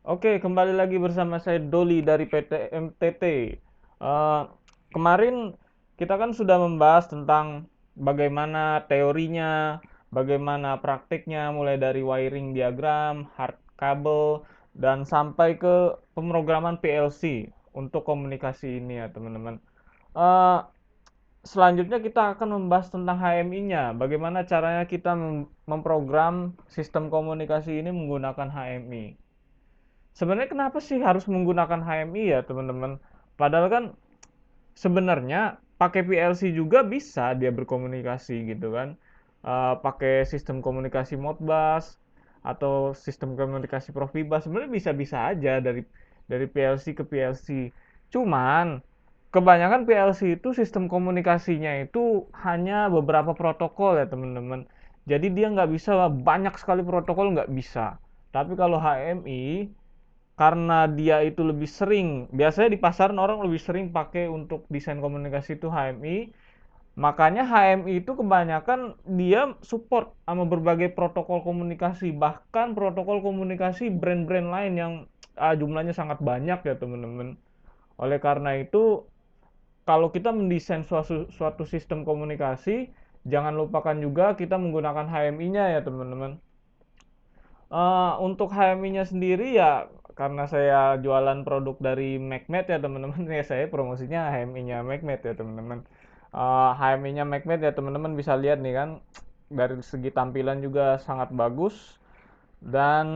Oke, kembali lagi bersama saya Doli dari PT MTT. Eh, Kemarin kita kan sudah membahas tentang bagaimana teorinya, bagaimana praktiknya, mulai dari wiring diagram, hard kabel, dan sampai ke pemrograman PLC untuk komunikasi ini ya teman-teman. Eh, Selanjutnya kita akan membahas tentang HMI-nya, bagaimana caranya kita memprogram sistem komunikasi ini menggunakan HMI. Sebenarnya kenapa sih harus menggunakan HMI ya teman-teman? Padahal kan sebenarnya pakai PLC juga bisa dia berkomunikasi gitu kan. Pakai sistem komunikasi Modbus atau sistem komunikasi Profibus sebenarnya bisa-bisa aja dari PLC ke PLC. Cuman kebanyakan PLC itu sistem komunikasinya itu hanya beberapa protokol ya teman-teman. Jadi dia nggak bisa banyak sekali protokol, nggak bisa. Tapi kalau HMI karena dia itu lebih sering, biasanya di pasaran orang lebih sering pakai untuk desain komunikasi itu HMI, makanya HMI itu kebanyakan dia support sama berbagai protokol komunikasi, bahkan protokol komunikasi brand-brand lain yang jumlahnya sangat banyak ya teman-teman. Oleh karena itu kalau kita mendesain suatu sistem komunikasi, jangan lupakan juga kita menggunakan HMI-nya ya teman-teman. Untuk HMI-nya sendiri ya karena saya jualan produk dari MacMed ya teman-teman, ya saya promosinya HMI-nya MacMed ya teman-teman. HMI-nya MacMed ya teman-teman bisa lihat nih kan, dari segi tampilan juga sangat bagus, dan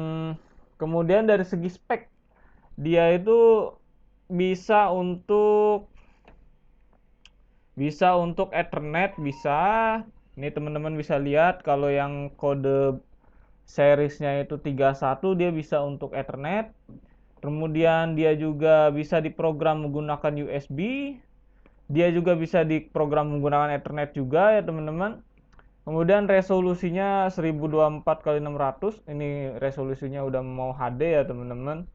kemudian dari segi spek dia itu bisa untuk bisa untuk Ethernet, bisa. Ini teman-teman bisa lihat kalau yang kode seriesnya itu 31 dia bisa untuk Ethernet. Kemudian dia juga bisa diprogram menggunakan USB. Dia juga bisa diprogram menggunakan Ethernet juga ya teman-teman. Kemudian resolusinya 1024 kali 600. Ini resolusinya udah mau HD ya teman-teman.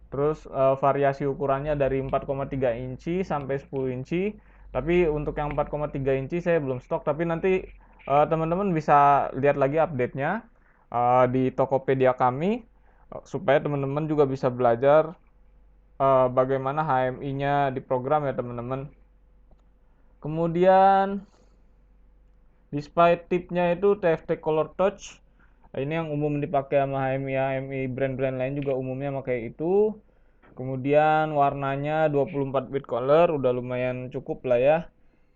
Terus variasi ukurannya dari 4,3 inci sampai 10 inci. Tapi untuk yang 4,3 inci saya belum stok, tapi nanti teman-teman bisa lihat lagi update-nya di Tokopedia kami, supaya teman-teman juga bisa belajar bagaimana HMI-nya diprogram ya teman-teman. Kemudian display tipnya itu TFT Color Touch. Ini yang umum dipakai sama HMI brand-brand lain juga umumnya pakai itu. Kemudian warnanya 24 bit color, udah lumayan cukup lah ya.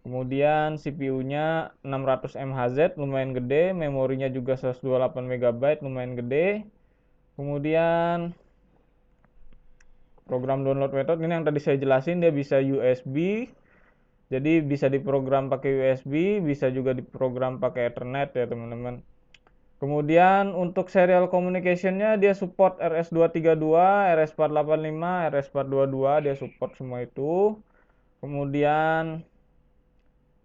Kemudian CPU-nya 600 MHz, lumayan gede. Memorinya juga 128 MB, lumayan gede. Kemudian program download method ini yang tadi saya jelasin, dia bisa USB. Jadi bisa diprogram pakai USB, bisa juga diprogram pakai Ethernet ya teman-teman. Kemudian untuk serial communication-nya dia support RS232, RS485, RS422, dia support semua itu. Kemudian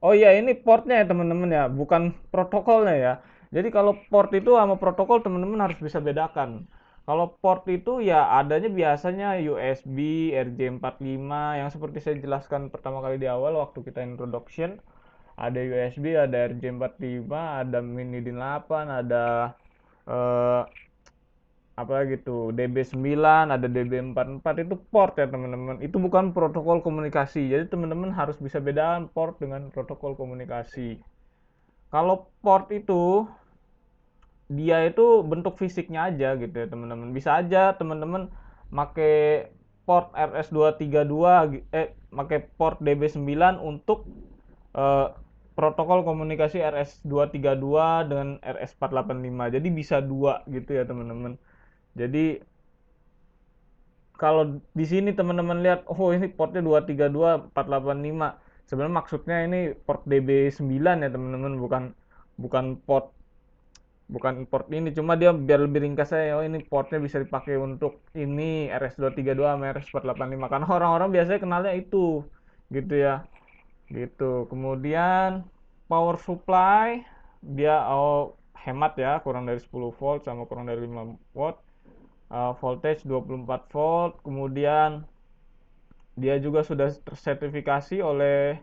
oh iya, ini portnya ya teman-teman ya, bukan protokolnya ya. Jadi kalau port itu sama protokol teman-teman harus bisa bedakan. Kalau port itu ya adanya biasanya USB, RJ45 yang seperti saya jelaskan pertama kali di awal waktu kita introduction. Ada USB, ada RJ45, ada mini DIN8, ada eh, apa gitu DB9, ada DB44, itu port ya teman-teman. Itu bukan protokol komunikasi. Jadi teman-teman harus bisa bedakan port dengan protokol komunikasi. Kalau port itu dia itu bentuk fisiknya aja gitu ya teman-teman. Bisa aja teman-teman make port RS232 make port DB9 untuk eh, protokol komunikasi RS232 dengan RS485. Jadi bisa dua gitu ya teman-teman. Jadi kalau di sini teman-teman lihat, oh ini portnya 232 485. Sebenarnya maksudnya ini port DB9 ya teman-teman, bukan bukan port bukan port ini, cuma dia biar lebih ringkas saya, oh ini portnya bisa dipakai untuk ini RS232 sama RS485 karena orang-orang biasanya kenalnya itu gitu ya. Gitu. Kemudian power supply dia hemat ya, kurang dari 10 volt sama kurang dari 5 watt. Voltage 24 volt. Kemudian dia juga sudah tersertifikasi oleh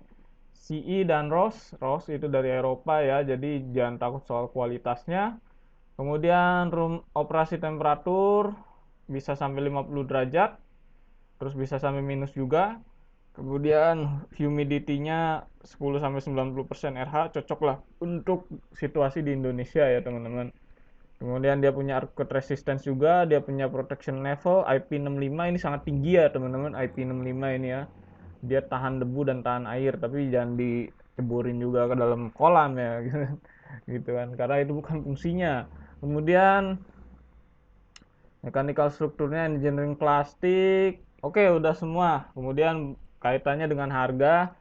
CE dan ROS. ROS itu dari Eropa ya, jadi jangan takut soal kualitasnya. Kemudian room operasi temperatur bisa sampai 50 derajat, terus bisa sampai minus juga. Kemudian humidity-nya 10-90% RH, cocok lah untuk situasi di Indonesia ya teman-teman. Kemudian dia punya earthquake resistance juga, dia punya protection level IP65, ini sangat tinggi ya teman-teman. IP65 ini ya, dia tahan debu dan tahan air, tapi jangan diceburin juga ke dalam kolam ya gitu kan, karena itu bukan fungsinya. Kemudian mechanical strukturnya engineering plastik, oke udah semua. Kemudian kaitannya dengan harga,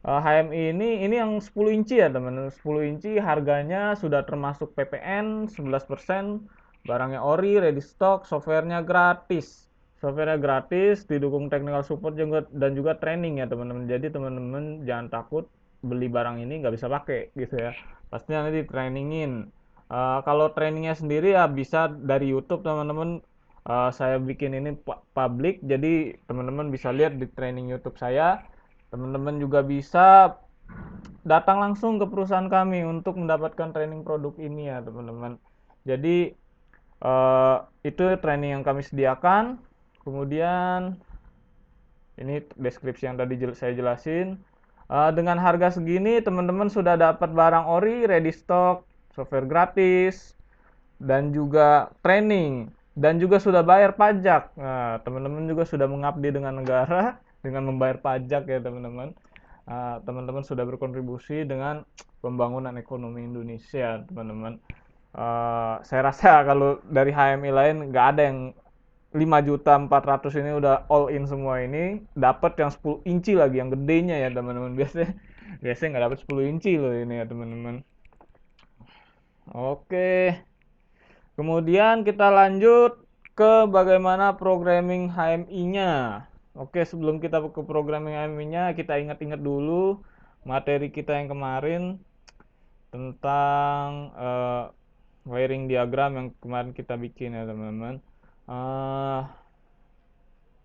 HMI ini yang 10 inci ya teman-teman. 10 inci harganya sudah termasuk PPN 11%, barangnya ori, ready stock, softwarenya gratis. Softwarenya gratis, didukung technical support juga, dan juga training ya teman-teman. Jadi teman-teman jangan takut beli barang ini nggak bisa pakai gitu ya. Pastinya nanti trainingin. Kalau trainingnya sendiri ya bisa dari YouTube teman-teman. Saya bikin ini public, jadi teman-teman bisa lihat di training YouTube saya. Teman-teman juga bisa datang langsung ke perusahaan kami untuk mendapatkan training produk ini ya teman-teman. Jadi itu training yang kami sediakan. Kemudian ini deskripsi yang tadi saya jelasin. Dengan harga segini teman-teman sudah dapat barang ori, ready stock, software gratis, dan juga training, dan juga sudah bayar pajak. Nah, teman-teman juga sudah mengabdi dengan negara dengan membayar pajak ya teman-teman. Teman-teman sudah berkontribusi dengan pembangunan ekonomi Indonesia teman-teman. Saya rasa kalau dari HMI lain nggak ada yang 5.400.000 ini udah all in semua, ini dapat yang 10 inci lagi, yang gedenya ya teman-teman. Biasanya nggak dapat 10 inci loh ini ya teman-teman. Oke, kemudian kita lanjut ke bagaimana programming HMI-nya. Oke, sebelum kita ke programming HMI-nya, kita ingat-ingat dulu materi kita yang kemarin tentang wiring diagram yang kemarin kita bikin ya teman-teman.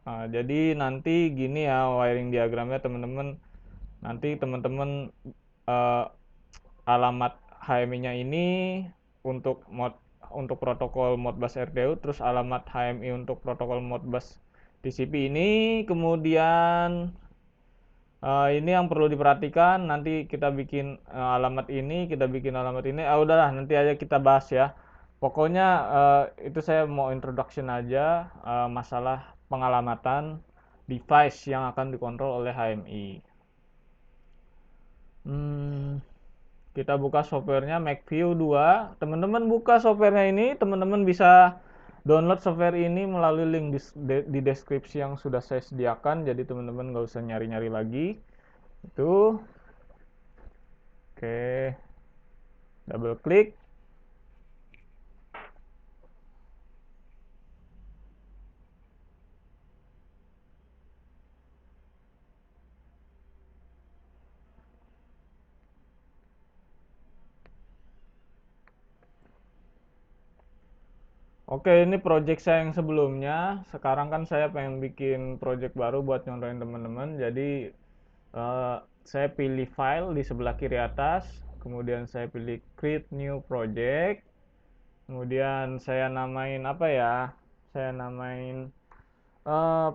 Jadi nanti gini ya wiring diagramnya teman-teman. Nanti teman-teman alamat HMI-nya ini untuk protokol Modbus RDU, terus alamat HMI untuk protokol Modbus TCP ini. Kemudian ini yang perlu diperhatikan, nanti kita bikin alamat ini, udahlah nanti aja kita bahas ya. Pokoknya itu saya mau introduction aja, masalah pengalamatan device yang akan dikontrol oleh HMI. Kita buka softwarenya MacView 2. Teman-teman buka softwarenya ini, teman-teman bisa download software ini melalui link di deskripsi yang sudah saya sediakan. Jadi teman-teman nggak usah nyari-nyari lagi. Itu. Oke. Double klik. Oke, ini project saya yang sebelumnya. Sekarang kan saya pengen bikin project baru buat nyontohin teman-teman. Jadi saya pilih file di sebelah kiri atas, kemudian saya pilih create new project. Kemudian saya namain apa ya? Saya namain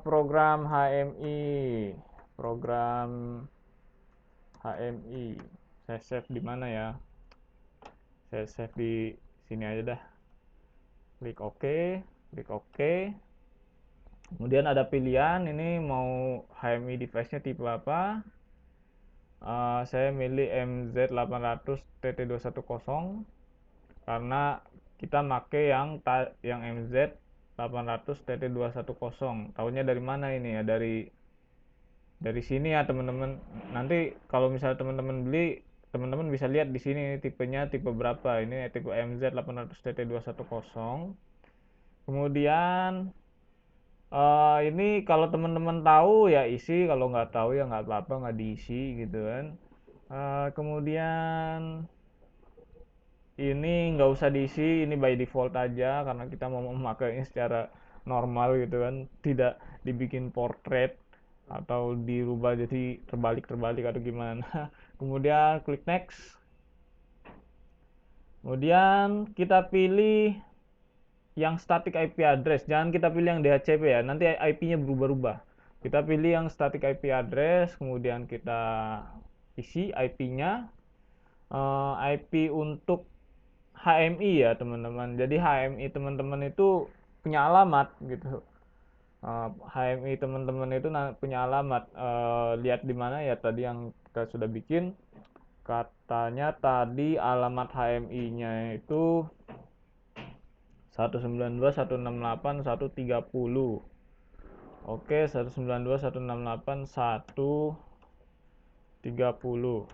program HMI. Program HMI. Saya save di mana ya? Saya save di sini aja dah. Klik OK, klik OK. Kemudian ada pilihan, ini mau HMI device-nya tipe apa. Saya milih MZ800TT210 karena kita make yang MZ800TT210. Tahunya dari mana ini ya? Dari sini ya teman-teman. Nanti kalau misalnya teman-teman beli, teman-teman bisa lihat di sini tipenya tipe berapa. Ini tipe MZ800TT210. Kemudian ini kalau teman-teman tahu ya isi, kalau nggak tahu ya nggak apa-apa, nggak diisi gitu kan. Kemudian ini nggak usah diisi, ini by default aja karena kita mau memakainya secara normal gitu kan, tidak dibikin portrait atau dirubah jadi terbalik atau gimana. Kemudian klik next. Kemudian kita pilih yang static IP address, jangan kita pilih yang DHCP ya, nanti IP-nya berubah-ubah. Kita pilih yang static IP address, kemudian kita isi IP-nya, IP untuk HMI ya teman-teman. Jadi HMI teman-teman itu punya alamat gitu. HMI teman-teman itu punya alamat. Lihat di mana ya tadi yang kita sudah bikin. Katanya tadi alamat HMI-nya itu 192.168.130. Oke, 192.168.130.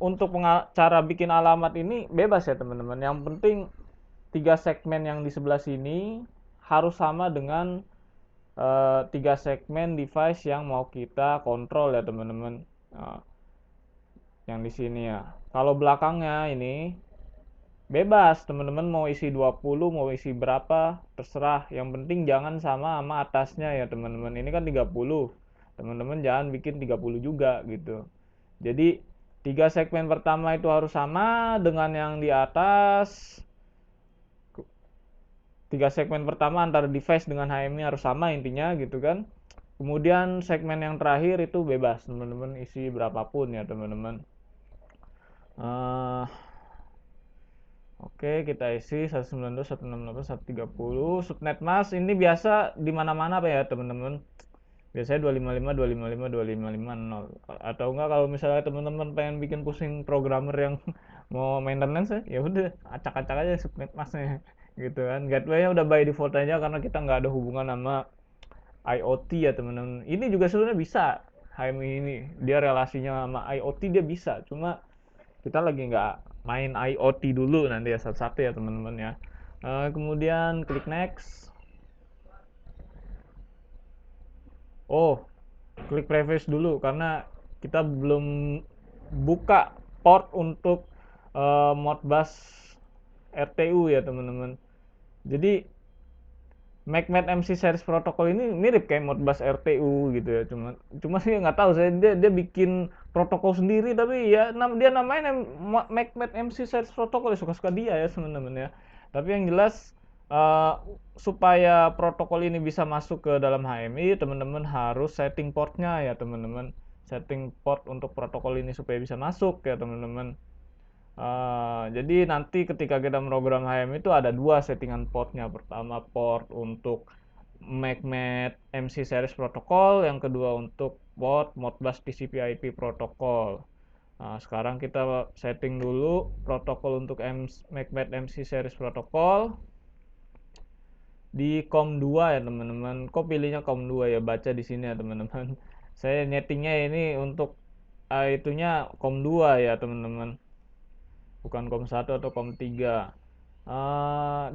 Untuk cara bikin alamat ini bebas ya teman-teman. Yang penting 3 segmen yang di sebelah sini harus sama dengan 3 segmen device yang mau kita kontrol ya teman-teman. Yang di sini ya. Kalau belakangnya ini bebas teman-teman, mau isi 20, mau isi berapa, terserah. Yang penting jangan sama atasnya ya teman-teman. Ini kan 30. Teman-teman jangan bikin 30 juga gitu. Jadi 3 segmen pertama itu harus sama dengan yang di atas. 3 segmen pertama antara device dengan HMI harus sama intinya gitu kan. Kemudian segmen yang terakhir itu bebas teman-teman, isi berapapun ya teman-teman. Oke, kita isi 192.168.130. Subnet mask ini biasa di mana-mana Pak ya teman-teman. Biasanya 255 atau enggak kalau misalnya teman-teman pengen bikin pusing programmer yang mau maintenance ya udah acak-acak aja subnet masknya gitu kan. Gateway-nya udah by default aja karena kita nggak ada hubungan sama IoT ya teman-teman. Ini juga sebenarnya bisa, HMI ini dia relasinya sama IoT dia bisa, cuma kita lagi nggak main IoT dulu nanti ya satu-satu ya teman-teman ya. Kemudian klik next. Klik preface dulu karena kita belum buka port untuk Modbus RTU ya teman-teman. Jadi MacMed MC Series Protocol ini mirip kayak Modbus RTU gitu ya, cuma sih nggak tahu saya, dia bikin protokol sendiri tapi ya dia namanya MacMed MC Series Protocol ya, suka-suka dia ya teman-teman ya. Tapi yang jelas supaya protokol ini bisa masuk ke dalam HMI, teman-teman harus setting portnya ya teman-teman, setting port untuk protokol ini supaya bisa masuk ya teman-teman. Jadi nanti ketika kita program HM itu ada 2 settingan portnya. Pertama port untuk MacMed MC Series Protocol, yang kedua untuk port Modbus TCP/IP Protocol. Sekarang kita setting dulu protokol untuk MacMed MC Series Protocol di COM2 ya teman-teman. Kok pilihnya COM2 ya, baca di sini ya teman-teman. Saya nyetingnya ini untuk itunya COM2 ya teman-teman, bukan COM1 atau COM3.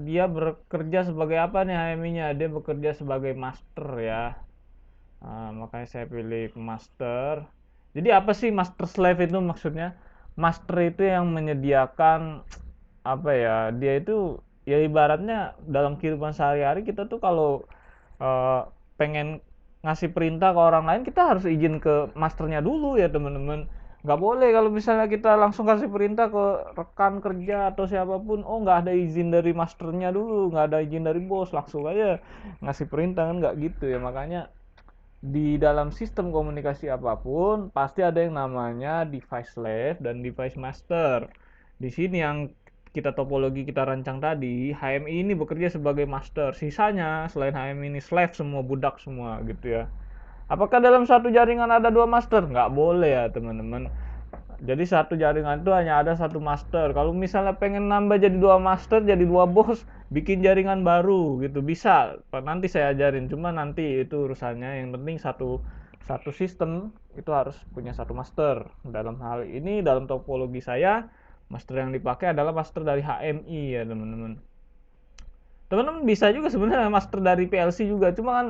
Dia bekerja sebagai apa nih HMI-nya? Dia bekerja sebagai master ya. Makanya saya pilih master. Jadi apa sih master slave itu maksudnya? Master itu yang menyediakan apa ya? Dia itu ya ibaratnya dalam kehidupan sehari-hari kita tuh kalau pengen ngasih perintah ke orang lain kita harus izin ke masternya dulu ya teman-teman. Nggak boleh kalau misalnya kita langsung kasih perintah ke rekan kerja atau siapapun, nggak ada izin dari masternya dulu, nggak ada izin dari bos, langsung aja ngasih perintah, kan nggak gitu ya. Makanya di dalam sistem komunikasi apapun pasti ada yang namanya device slave dan device master. Di sini yang kita topologi kita rancang tadi, HMI ini bekerja sebagai master, sisanya selain HMI ini slave semua, budak semua gitu ya. Apakah dalam satu jaringan ada 2 master? Nggak boleh ya teman-teman. Jadi satu jaringan itu hanya ada 1 master. Kalau misalnya pengen nambah jadi 2 master, jadi 2 bos, bikin jaringan baru gitu bisa. Nanti saya ajarin. Cuma nanti itu urusannya. Yang penting satu sistem itu harus punya 1 master. Dalam hal ini dalam topologi saya, master yang dipakai adalah master dari HMI ya teman-teman. Teman-teman bisa juga sebenarnya master dari PLC juga. Cuma kan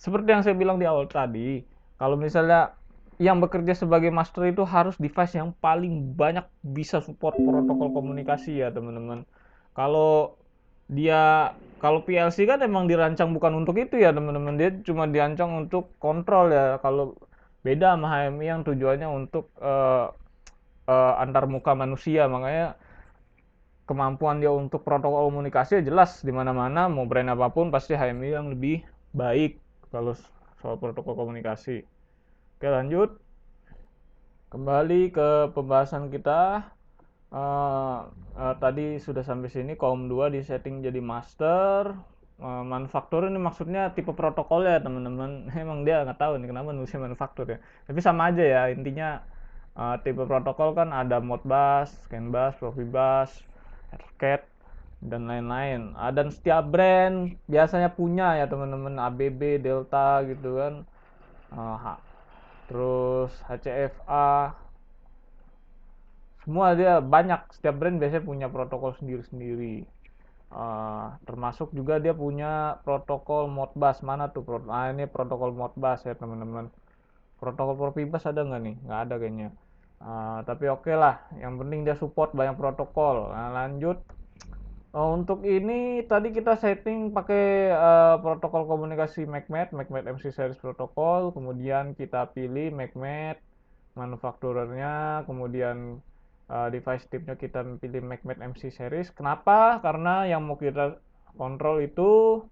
seperti yang saya bilang di awal tadi, kalau misalnya yang bekerja sebagai master itu harus device yang paling banyak bisa support protokol komunikasi ya teman-teman. Kalau kalau PLC kan emang dirancang bukan untuk itu ya teman-teman, dia cuma dirancang untuk kontrol ya. Kalau beda sama HMI yang tujuannya untuk antar muka manusia, makanya kemampuan dia untuk protokol komunikasi jelas di mana-mana mau brand apapun pasti HMI yang lebih baik kalau soal protokol komunikasi. Oke, lanjut kembali ke pembahasan kita. Tadi sudah sampai sini kaum 2 di setting jadi master. Manufaktur ini maksudnya tipe protokolnya ya teman-teman. Emang dia nggak tahu nih kenapa nulisnya manufaktur ya, tapi sama aja ya intinya. Tipe protokol kan ada Modbus, CAN bus, Profibus, Ethercat dan lain-lain. Dan setiap brand biasanya punya ya teman-teman, ABB, Delta gitu kan. Terus HCFA, semua dia banyak, setiap brand biasanya punya protokol sendiri-sendiri. Termasuk juga dia punya protokol Modbus. Mana tuh ini protokol Modbus ya teman-teman. Protokol Profibus ada nggak nih? Nggak ada kayaknya. Tapi oke lah, yang penting dia support banyak protokol. Nah, lanjut. Untuk ini tadi kita setting pakai protokol komunikasi MacMed MC Series protokol, kemudian kita pilih MacMed manufakturernya, kemudian device type-nya kita pilih MacMed MC Series. Kenapa? Karena yang mau kita kontrol itu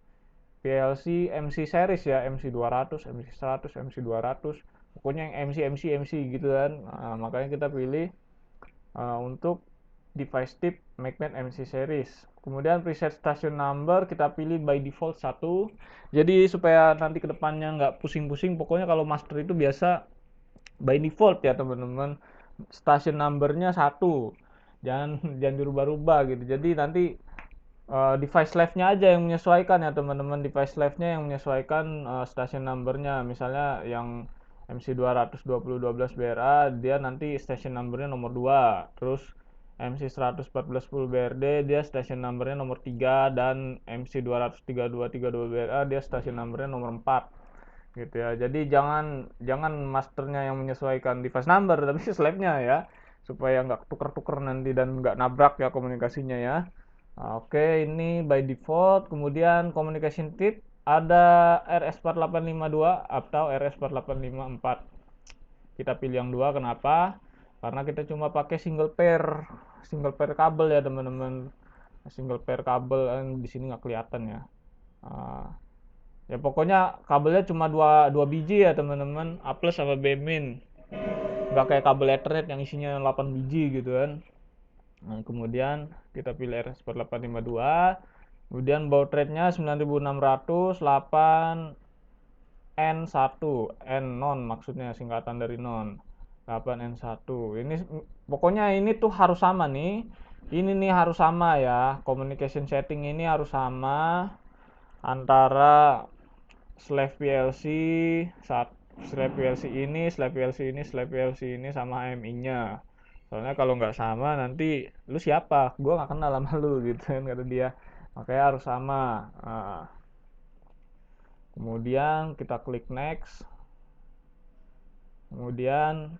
PLC MC Series ya, MC200, MC100, MC200, pokoknya yang MC gitu kan. Makanya kita pilih untuk device type MacMed MC Series. Kemudian preset station number kita pilih by default 1. Jadi supaya nanti kedepannya nggak pusing-pusing, pokoknya kalau master itu biasa by default ya teman-teman, station numbernya 1. Jangan dirubah-rubah gitu. Jadi nanti device live-nya aja yang menyesuaikan ya teman-teman. Device live-nya yang menyesuaikan station numbernya. Misalnya yang MC200 BRA dia nanti station numbernya nomor 2. Terus MC114 BRD dia station numbernya nomor 3, dan MC232 BRA dia station numbernya nomor 4 gitu ya. Jadi jangan masternya yang menyesuaikan device number tapi slave-nya ya, supaya nggak tuker-tuker nanti dan nggak nabrak ya komunikasinya ya. Oke, ini by default. Kemudian communication type ada RS4852 atau RS4854. Kita pilih yang 2. Kenapa? Karena kita cuma pakai single pair kabel ya teman-teman. Single pair kabel di sini nggak kelihatan ya. Ya pokoknya kabelnya cuma dua biji ya teman-teman, A plus sama B min. Nggak kayak kabel Ethernet yang isinya 8 biji gitu kan. Nah, kemudian kita pilih RS4852. Kemudian baud rate-nya 9600, 8 N1, N non maksudnya singkatan dari non. 8N1. Ini pokoknya ini tuh harus sama nih. Ini nih harus sama ya. Communication setting ini harus sama antara slave PLC slave PLC ini, slave PLC ini, slave PLC ini sama HMI-nya. Soalnya kalau nggak sama nanti lu siapa? Gua nggak kenal sama lu gitu kan kata dia. Makanya harus sama. Kemudian kita klik next. Kemudian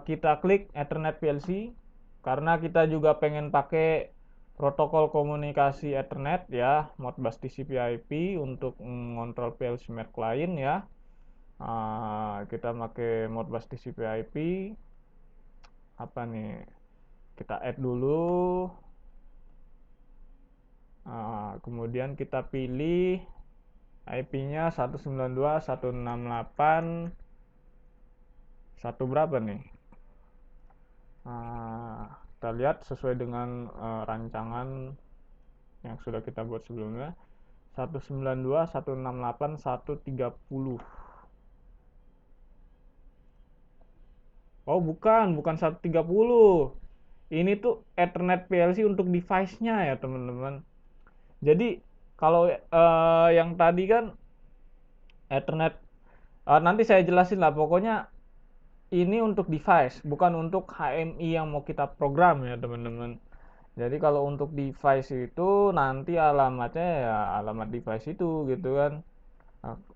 kita klik Ethernet PLC karena kita juga pengen pakai protokol komunikasi Ethernet ya, Modbus TCP/IP untuk mengontrol PLC merek lain ya. Kita pakai Modbus TCP/IP. Apa nih? Kita add dulu. Kemudian kita pilih IP-nya 192.168 berapa nih? Kita lihat sesuai dengan rancangan yang sudah kita buat sebelumnya. 192.168.130. Oh bukan 130. Ini tuh Ethernet PLC untuk device-nya ya teman-teman. Jadi kalau yang tadi kan Ethernet, nanti saya jelasin lah. Pokoknya ini untuk device, bukan untuk HMI yang mau kita program ya teman-teman. Jadi kalau untuk device itu nanti alamatnya ya alamat device itu gitu kan.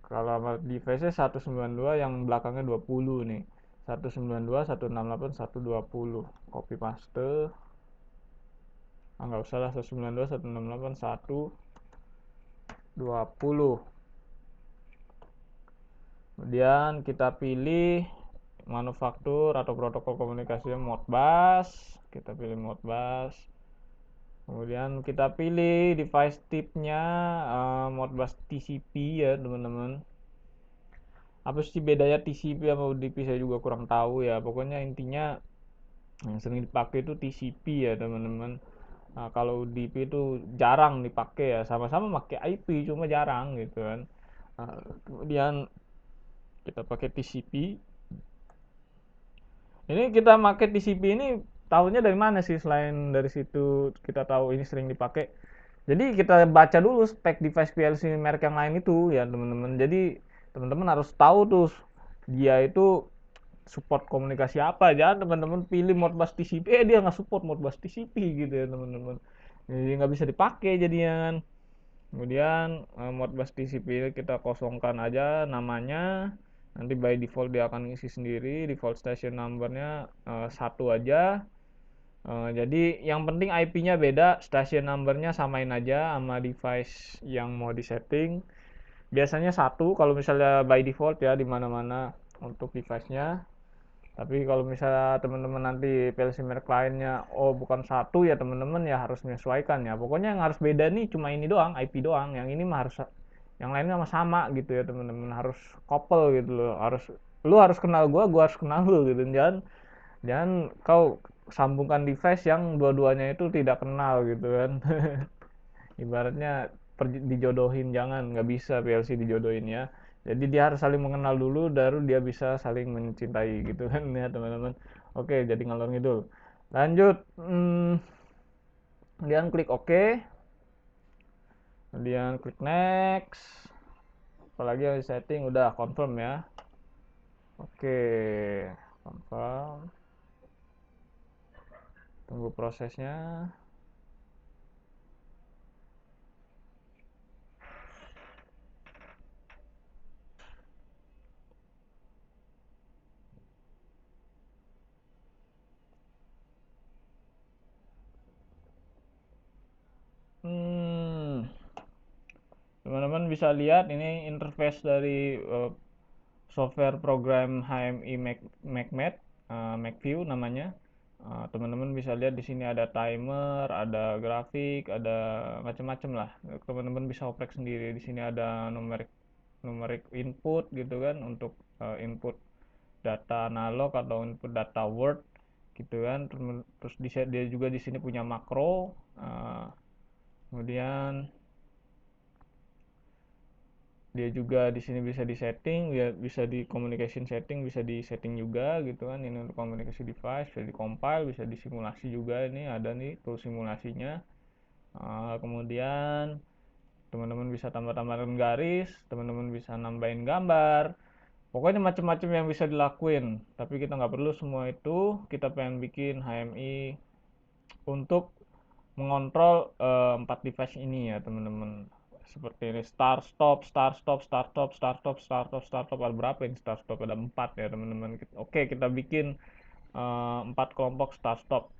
Kalau alamat device-nya 192 yang belakangnya 20 nih. 192.168.120. Copy paste. Nggak usah lah, 192.168.120. Kemudian kita pilih manufaktur atau protokol komunikasinya Modbus. Kita pilih Modbus. Kemudian kita pilih device type-nya Modbus TCP ya teman-teman. Apa sih bedanya TCP sama UDP saya juga kurang tahu ya. Pokoknya intinya yang sering dipakai itu TCP ya teman-teman. Nah, kalau UDP itu jarang dipakai ya. Sama-sama pakai IP cuma jarang gitu kan. Nah, kemudian kita pakai TCP. Ini kita pakai TCP ini tahunya dari mana sih selain dari situ kita tahu ini sering dipakai. Jadi kita baca dulu spek device PLC merek yang lain itu ya teman-teman. Jadi teman-teman harus tahu tuh dia itu support komunikasi apa. Jangan teman-teman pilih Modbus TCP, dia nggak support Modbus TCP gitu ya teman-teman. Jadi nggak bisa dipakai jadinya kan. Kemudian Modbus TCP kita kosongkan aja namanya. Nanti by default dia akan ngisi sendiri. Default station numbernya satu aja. Jadi yang penting IP-nya beda, station number-nya samain aja sama device yang mau disetting. Biasanya satu kalau misalnya by default ya di mana-mana untuk device-nya. Tapi kalau misalnya teman-teman nanti PLC merek lainnya oh bukan satu ya teman-teman ya harus menyesuaikan ya. Pokoknya yang harus beda nih cuma ini doang, IP doang. Yang ini mah harus yang lainnya sama gitu ya teman-teman, harus couple gitu loh. Lu harus kenal gua harus kenal lu gitu. Jangan jangan kau sambungkan device yang dua-duanya itu tidak kenal gitu kan. Ibaratnya dijodohin, jangan, nggak bisa PLC dijodohin ya. Jadi dia harus saling mengenal dulu baru dia bisa saling mencintai gitu kan ya teman-teman. Oke, jadi ngalor ngidul. Lanjut, kemudian klik OK, kemudian klik next. Apalagi yang setting udah confirm ya. Oke, confirm. Tunggu prosesnya. Teman-teman bisa lihat ini interface dari software program HMI MacMed, MacView namanya. Teman-teman bisa lihat di sini ada timer, ada grafik, ada macam-macam lah. Teman-teman bisa oprek sendiri. Di sini ada numerik input gitu kan untuk input data analog atau input data word gitu kan. Terus dia juga di sini punya makro. Kemudian dia juga di sini bisa di setting, ya bisa di communication setting, bisa di setting juga gitu kan. Ini untuk komunikasi device, bisa di compile, bisa disimulasi juga. Ini ada nih tool simulasinya. Kemudian teman-teman bisa tambah-tambahkan garis, teman-teman bisa nambahin gambar, pokoknya macam-macam yang bisa dilakuin. Tapi kita nggak perlu semua itu, kita pengen bikin HMI untuk mengontrol 4 device ini ya teman-teman. Seperti ini start stop start stop start stop start stop start stop start stop, ada berapa ini start stop, ada 4 ya teman-teman. Oke, kita bikin 4 kelompok start stop.